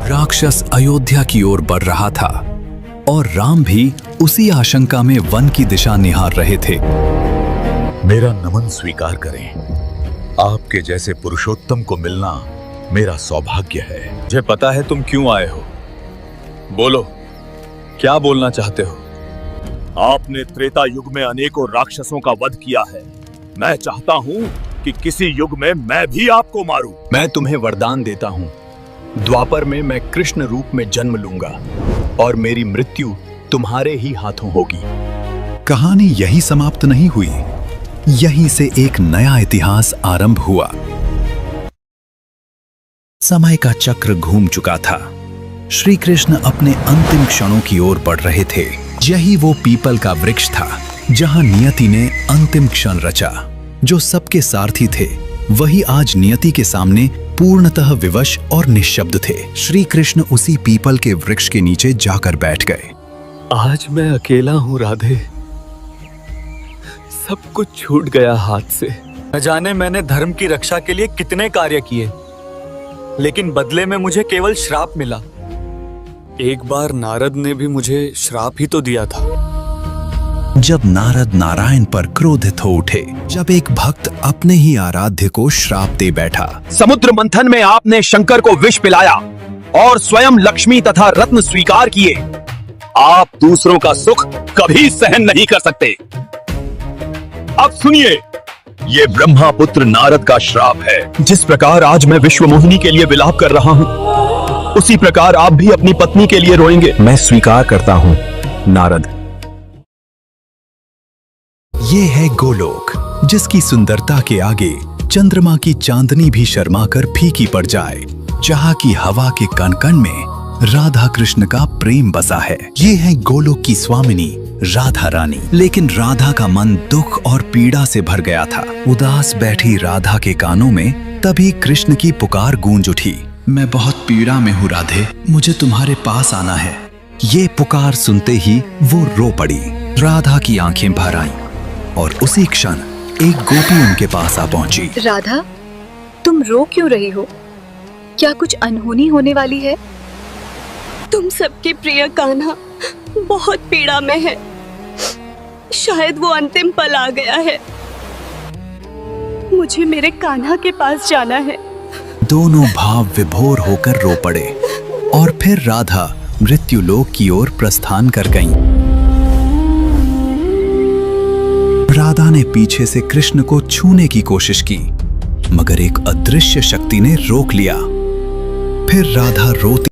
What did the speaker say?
राक्षस अयोध्या की ओर बढ़ रहा था और राम भी उसी आशंका में वन की दिशा निहार रहे थे। मेरा नमन स्वीकार करें। आपके जैसे पुरुषोत्तम को मिलना मेरा सौभाग्य है। मुझे पता है तुम क्यों आए हो। बोलो, क्या बोलना चाहते हो? आपने त्रेता युग में अनेकों राक्षसों का वध किया है। मैं चाहता हूँ कि किसी युग में मैं भी आपको मारूं। मैं तुम्हें वरदान देता हूँ, द्वापर में मैं कृष्ण रूप में जन्म लूंगा और मेरी मृत्यु तुम्हारे ही हाथों होगी। कहानी यही समाप्त नहीं हुई। यहीं से एक नया इतिहास आरंभ हुआ। समय का चक्र घूम चुका था। श्री कृष्ण अपने अंतिम क्षणों की ओर बढ़ रहे थे। यही वो पीपल का वृक्ष था जहां नियति ने अंतिम क्षण रचा। जो सबके सारथी थे वही आज नियति के सामने पूर्णतः विवश और निश्शब्द थे। श्री कृष्ण उसी पीपल के वृक्ष के नीचे जाकर बैठ गए। आज मैं अकेला हूँ राधे, सब कुछ छूट गया हाथ से। न जाने मैंने धर्म की रक्षा के लिए कितने कार्य किए, लेकिन बदले में मुझे केवल श्राप मिला। एक बार नारद ने भी मुझे श्राप ही तो दिया था। जब नारद नारायण पर क्रोधित हो उठे, जब एक भक्त अपने ही आराध्य को श्राप दे बैठा। समुद्र मंथन में आपने शंकर को विष पिलाया और स्वयं लक्ष्मी तथा रत्न स्वीकार किए। आप दूसरों का सुख कभी सहन नहीं कर सकते। अब सुनिए, ये ब्रह्मापुत्र नारद का श्राप है। जिस प्रकार आज मैं विश्व मोहिनी के लिए विलाप कर रहा हूँ, उसी प्रकार आप भी अपनी पत्नी के लिए रोएंगे। मैं स्वीकार करता हूँ नारद। ये है गोलोक, जिसकी सुंदरता के आगे चंद्रमा की चांदनी भी शर्मा कर फीकी पड़ जाए। जहाँ की हवा के कण कण में राधा कृष्ण का प्रेम बसा है। ये है गोलोक की स्वामिनी राधा रानी। लेकिन राधा का मन दुख और पीड़ा से भर गया था। उदास बैठी राधा के कानों में तभी कृष्ण की पुकार गूंज उठी। मैं बहुत पीड़ा में हूँ राधे, मुझे तुम्हारे पास आना है। ये पुकार सुनते ही वो रो पड़ी। राधा की आंखें भर आईं और उसी क्षण एक गोपी उनके पास आ पहुंची। राधा, तुम रो क्यों रही हो? क्या कुछ अनहोनी होने वाली है? तुम सबके प्रिय कान्हा बहुत पीड़ा में है। शायद वो अंतिम पल आ गया है। मुझे मेरे कान्हा के पास जाना है। दोनों भाव विभोर होकर रो पड़े और फिर राधा मृत्युलोक की ओर प्रस्थान कर गईं। राधा ने पीछे से कृष्ण को छूने की कोशिश की, मगर एक अदृश्य शक्ति ने रोक लिया। फिर राधा रोती